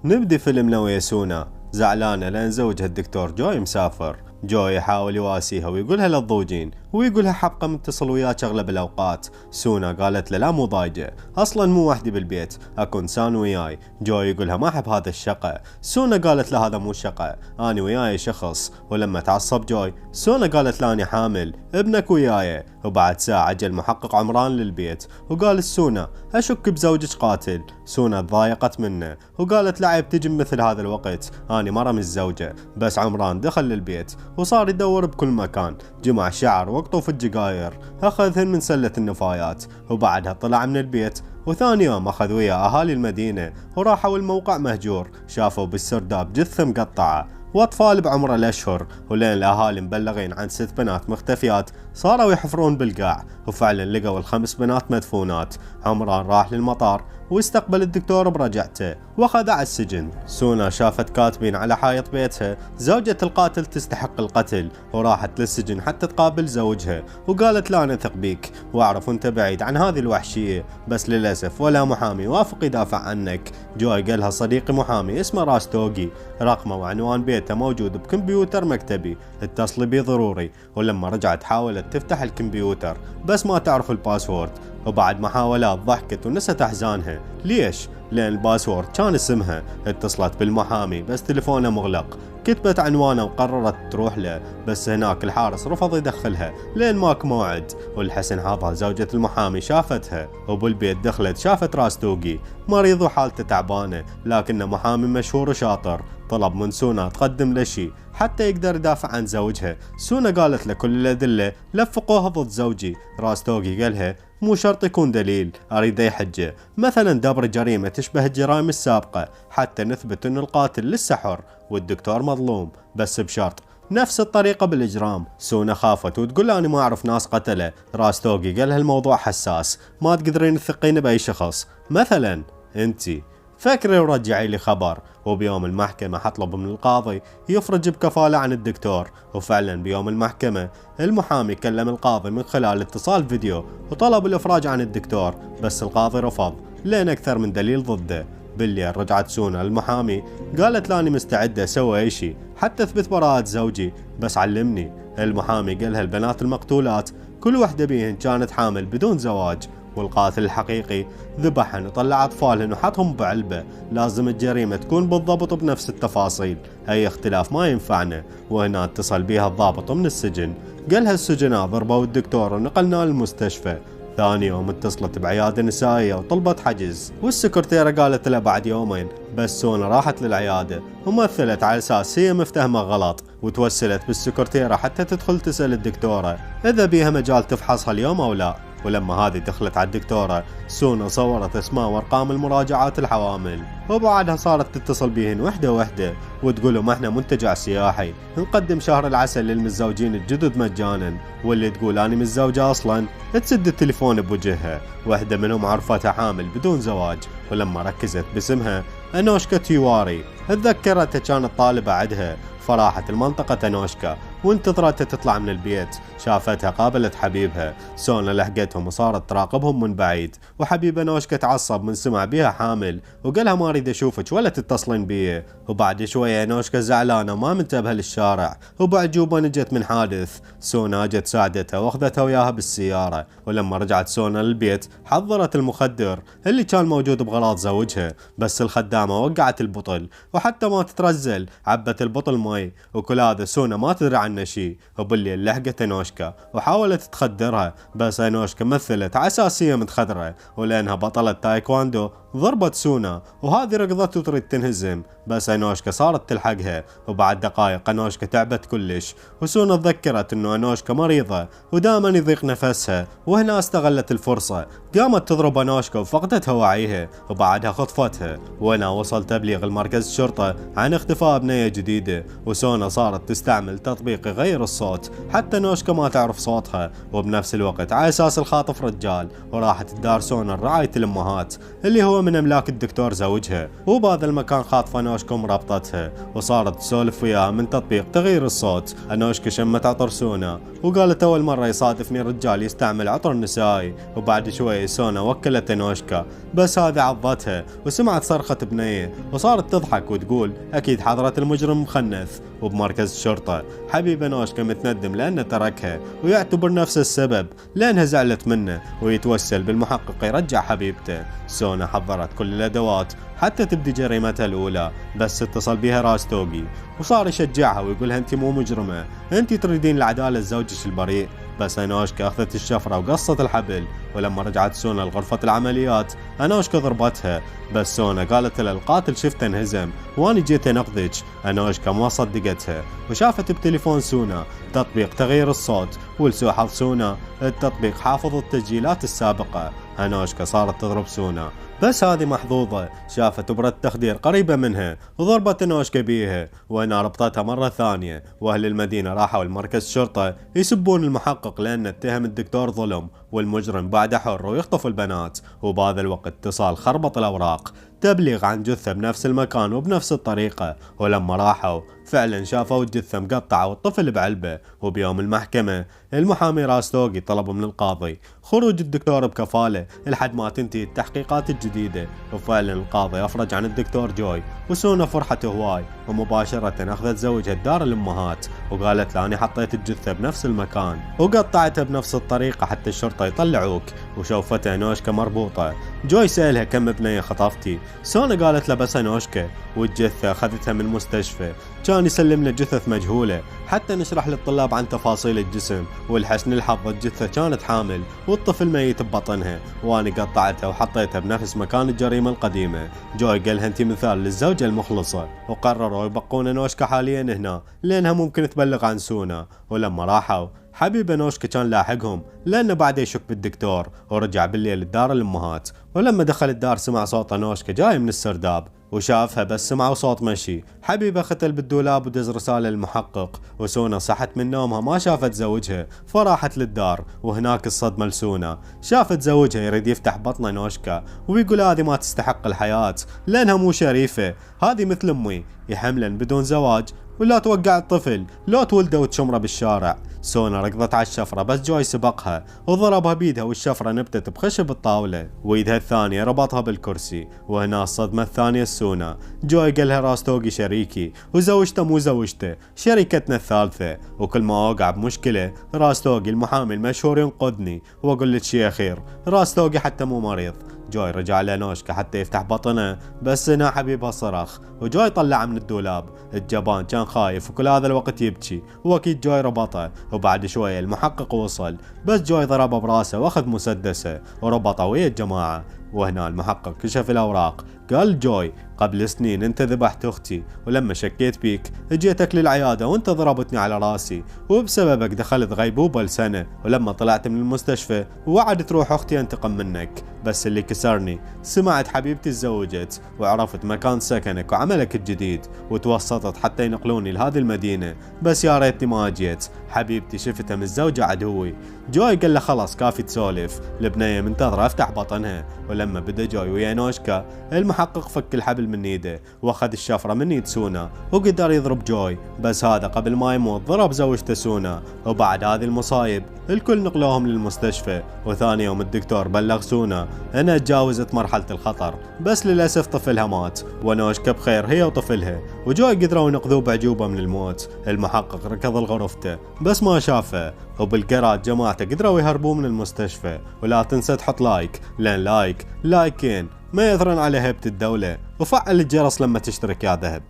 نبدي فيلمنا ويا سونا زعلانة لأن زوجها الدكتور جوي مسافر. جوي يحاول يواسيها ويقولها للضوجين ويقولها حبقى متصل وياك أغلب الأوقات. سونا قالت له لا مو ضايجة، أصلا مو وحدي بالبيت، أكو إنسان وياي. جوي يقولها ما أحب هذا الشقة. سونا قالت له هذا مو شقة، أنا وياي شخص. ولما تعصب جوي، سونا قالت له أنا حامل ابنك وياي. وبعد ساعة جا المحقق عمران للبيت وقال سونا أشك بزوجك قاتل. سونا تضايقت منه وقالت لعب تجي مثل هذا الوقت، أنا مرة مش زوجة. بس عمران دخل للبيت وصار يدور بكل مكان، جمع شعر وقطوف الجقاير، أخذهن من سلة النفايات. وبعدها طلع من البيت وثاني يوم أخذ وياه أهالي المدينة وراحوا الموقع مهجور، شافوا بالسرداب جثة مقطعة واطفال بعمر الاشهر. ولين الاهالي مبلغين عن 6 بنات مختفيات صاروا يحفرون بالقاع، وفعلا لقوا ال5 بنات مدفونات. عمران راح للمطار واستقبل الدكتور برجعته واخذ على السجن. سونا شافت كاتبين على حائط بيتها زوجة القاتل تستحق القتل، وراحت للسجن حتى تقابل زوجها وقالت لا نثق بيك واعرف انت بعيد عن هذه الوحشية، بس للاسف ولا محامي وافق يدافع عنك. جوي قالها صديقي محامي اسمه راستوغي، رقمه وعنوان بيته موجود بكمبيوتر مكتبي، اتصلي بي ضروري. ولما رجعت حاولت تفتح الكمبيوتر بس ما تعرف الباسورد، وبعد محاولات ضحكت ونست احزانها. ليش؟ لان الباسورد كان اسمها. اتصلت بالمحامي بس تلفونه مغلق، كتبت عنوانه وقررت تروح له، بس هناك الحارس رفض يدخلها لين ماك موعد. والحسن حظها زوجة المحامي شافتها وبالبيت دخلت شافت راستوغي مريض وحالته تعبانة، لكنه محامي مشهور وشاطر. طلب من سونا تقدم له شيء حتى يقدر يدافع عن زوجها. سونا قالت له كل الأدلة لفقوها ضد زوجي. راستوغي قالها مو شرط يكون دليل، أريد أي حجة، مثلا دبر جريمة تشبه الجرائم السابقة حتى نثبت أن القاتل لسه حر والدكتور مظلوم، بس بشرط نفس الطريقة بالإجرام. سونا خافت وتقول أنا ما أعرف ناس قتله. راستوغي قالها الموضوع حساس، ما تقدرين تثقين بأي شخص، مثلا أنتي، فكري ورجعي لي خبر. وبيوم المحكمة حطلب من القاضي يفرج بكفالة عن الدكتور. وفعلا بيوم المحكمة المحامي كلم القاضي من خلال اتصال فيديو وطلب الإفراج عن الدكتور، بس القاضي رفض لين أكثر من دليل ضده. بالليل رجعت سونا للمحامي قالت لاني مستعدة اسوي اي شيء حتى اثبت براءة زوجي، بس علمني. المحامي قالها البنات المقتولات كل وحدة بيهن كانت حامل بدون زواج، والقاتل الحقيقي ذبحهن وطلع أطفالهن وحطهم بعلبة. لازم الجريمة تكون بالضبط بنفس التفاصيل، أي اختلاف ما ينفعنا. وهنا اتصل بيها الضابط من السجن، قالها السجناء ضربوا الدكتور ونقلناه للمستشفى. ثاني يوم اتصلت بعيادة نسائية وطلبت حجز، والسكرتيرة قالت لها بعد يومين. بس سونا راحت للعيادة ومثلت على أساس هي مفتهمة غلط، وتوسلت بالسكرتيرة حتى تدخل تسأل الدكتورة إذا بيها مجال تفحصها اليوم أو لا. ولما هذه دخلت على الدكتورة، سونا صورت اسماء وارقام المراجعات الحوامل، وبعدها صارت تتصل بيهن وحدة وحدة وتقولهم احنا منتجع سياحي نقدم شهر العسل للمتزوجين الجدد مجانا، واللي تقول اني متزوجة اصلا تسد التليفون بوجهها. واحدة منهم عرفتها حامل بدون زواج، ولما ركزت باسمها انوشكا تيواري تذكرتها كانت طالبة عدها، فراحت المنطقة انوشكا وانتظرتها تطلع من البيت. شافتها قابلت حبيبها، سونا لحقتهم وصارت تراقبهم من بعيد. وحبيب انوشكا تعصب من سمع بيها حامل وقالها ما اريد اشوفك ولا تتصلين بيه. وبعد شوية انوشكا زعلانة وما منتبهة للشارع وبعجوبة نجت من حادث. سونا جت ساعدتها واخذتها وياها بالسيارة، ولما رجعت سونا للبيت حضرت المخدر اللي كان موجود بغراض زوجها، بس الخدامة وقعت البطل وحتى ما تترزل عبت البطل مي. وكل هذا سونا ما تدري عنه شيء. وبالليل لحقت انوشكا وحاولت تخدرها، بس انوشكا مثلت على اساس هي متخدرة، ولانها بطلة تايكواندو ضربت سونا وهذه ركضت وتريد تنهزم، بس انوشكا صارت تلحقها. وبعد دقائق انوشكا تعبت كلش، وسونا تذكرت انه انوشكا مريضة ودائما يضيق نفسها، وهنا استغلت الفرصة قامت تضرب انوشكا وفقدت وعيها، وبعدها خطفتها. وهنا وصل تبليغ المركز الشرطة عن اختفاء بنية جديدة، وسونا صارت تستعمل تطبيق التطبيق يغير الصوت حتى نوشكا ما تعرف صوتها، وبنفس الوقت على اساس الخاطف رجال، وراحت تدار سونا رعاية الامهات اللي هو من املاك الدكتور زوجها، وبهذا المكان خاطفة نوشكا مربطتها وصارت تسولف وياها من تطبيق تغيير الصوت. نوشكا شمت عطر سونا وقالت اول مرة يصادفني رجال يستعمل عطر نسائي، وبعد شوي سونا وكلت نوشكا، بس هذه عضتها وسمعت صرخة بنية وصارت تضحك وتقول اكيد حضرت المجرم مخنث. وبمركز الشرطة حبيبة نوشكا متندم لأنه تركها ويعتبر نفس السبب لأنها زعلت منه، ويتوسل بالمحقق يرجع حبيبته. سونا حضرت كل الأدوات حتى تبدي جريمتها الأولى، بس اتصل بها راستوغي وصار يشجعها ويقولها أنت مو مجرمة، أنت تريدين العدالة لزوجك البريء. بس أنوشكا أخذت الشفرة وقصت الحبل، ولما رجعت سونا لغرفة العمليات أنوشكا ضربتها، بس سونا قالت لها القاتل شفته انهزم وأنا جيت أنقذك. أنوشكا ما صدقتها وشافت بتليفون سونا تطبيق تغيير الصوت، ولسوء حظ سونا التطبيق حافظ التسجيلات السابقة. أنوشكا صارت تضرب سونا، بس هذه محظوظة شافت إبرة تخدير قريبة منها وضربت أنوشكا بيها، وهنا ربطتها مرة ثانية. وأهل المدينة راحوا لمركز الشرطة يسبون المحقق لأنه اتهم الدكتور ظلم، والمجرم بعده حر ويخطف البنات. وبهذا الوقت اتصال خربط الأوراق تبليغ عن جثة بنفس المكان وبنفس الطريقة، ولما راحوا فعلا شافوا الجثة مقطعة والطفل بعلبة. وبيوم المحكمة المحامي راستوغي طلب من القاضي خروج الدكتور بكفالة لحد ما تنتهي التحقيقات الجديدة، وفعلا القاضي أفرج عن الدكتور جوي. وسونا فرحت هواي ومباشرة أخذت زوجها دار الأمهات وقالت له أنا حطيت الجثة بنفس المكان وقطعتها بنفس الطريقة حتى الشرطة يطلعوك. وشوفتها نوشكا مربوطة. جوي سألها كم بنية خطفتي؟ سونا قالت له بس نوشكا، والجثة أخذتها من المستشفى، كان يسلم له جثث مجهولة حتى نشرح للطلاب عن تفاصيل الجسم. والحسن الحظ الجثة كانت حامل والطفل ميت ببطنها، وأنا قطعتها وحطيتها بنفس مكان الجريمة القديمة. جوي قالها أنت مثال للزوجة المخلصة، وقرروا يبقون نوشكا حاليا هنا لأنها ممكن تبلغ عن سونا. ولما راحوا حبيبة نوشكا كان لاحقهم لأنه بعد يشك بالدكتور، ورجع بالليل لدار الأمهات. ولما دخل الدار سمع صوت نوشكا جاي من السرداب وشافها، بس سمعوا صوت مشي. حبيبة ختل بالدولاب ودز رسالة للمحقق، وسونا صحت من نومها ما شافت زوجها فراحت للدار. وهناك الصدمة لسونا، شافت زوجها يريد يفتح بطن نوشكا ويقول هذه ما تستحق الحياة لأنها مو شريفة، هذه مثل أمي يحملا بدون زواج ولا توقع الطفل لو تولده وتشمره بالشارع. سونا ركضت على الشفرة بس جوي سبقها وضربها بيدها، والشفرة نبتت بخشب الطاولة ويدها الثانية ربطها بالكرسي. وهنا الصدمة الثانية سونا، جوي قالها راستوغي شريكي وزوجته مو زوجته، شريكتنا الثالثة، وكل ما اوقع بمشكلة راستوغي المحامي المشهور ينقذني واقول لك شيء اخير، راستوغي حتى مو مريض. جوي رجع لنوشكا حتى يفتح بطنه، بس هنا حبيبها صرخ وجوي طلعه من الدولاب. الجبان كان خايف وكل هذا الوقت يبكي، واكيد جوي ربطه. وبعد شوية المحقق وصل، بس جوي ضربه براسه واخذ مسدسه وربطه ويا الجماعة. وهنا المحقق كشف الأوراق، قال جوي قبل سنين انت ذبحت اختي، ولما شكيت بيك اجيتك للعيادة وانت ضربتني على راسي، وبسببك دخلت غيبوبة لسنة، ولما طلعت من المستشفى وعدت روح اختي انتقم منك، بس اللي كسرني سمعت حبيبتي تزوجت وعرفت مكان سكنك وعملك الجديد وتوسطت حتى ينقلوني لهذه المدينة، بس يا ريتني ما اجيت، حبيبتي شفتها متزوجة عدوي. جوي قال له خلاص كافي تسولف، البنية منتظرة افتح بطنها. ولما بدا جوي ويا نوشكا المحقق فك الحبل من ايده واخذ الشفرة من ايد سونا وقدر يضرب جوي، بس هذا قبل ما يموت ضرب زوجته سونا. وبعد هذه المصايب الكل نقلوهم للمستشفى، وثاني يوم الدكتور بلغ سونا انها تجاوزت مرحلة الخطر، بس للأسف طفلها مات ونوشكا بخير هي وطفلها، وجوي قدروا ينقذوه بعجوبة من الموت. المحقق ركض لغرفته بس ما شافه، وبالكرات جماعته قدروا يهربوه من المستشفى. ولا تنسى تحط لايك، لان لايكين ما يثرن على هيبة الدولة، وفعل الجرس لما تشترك يا ذهب.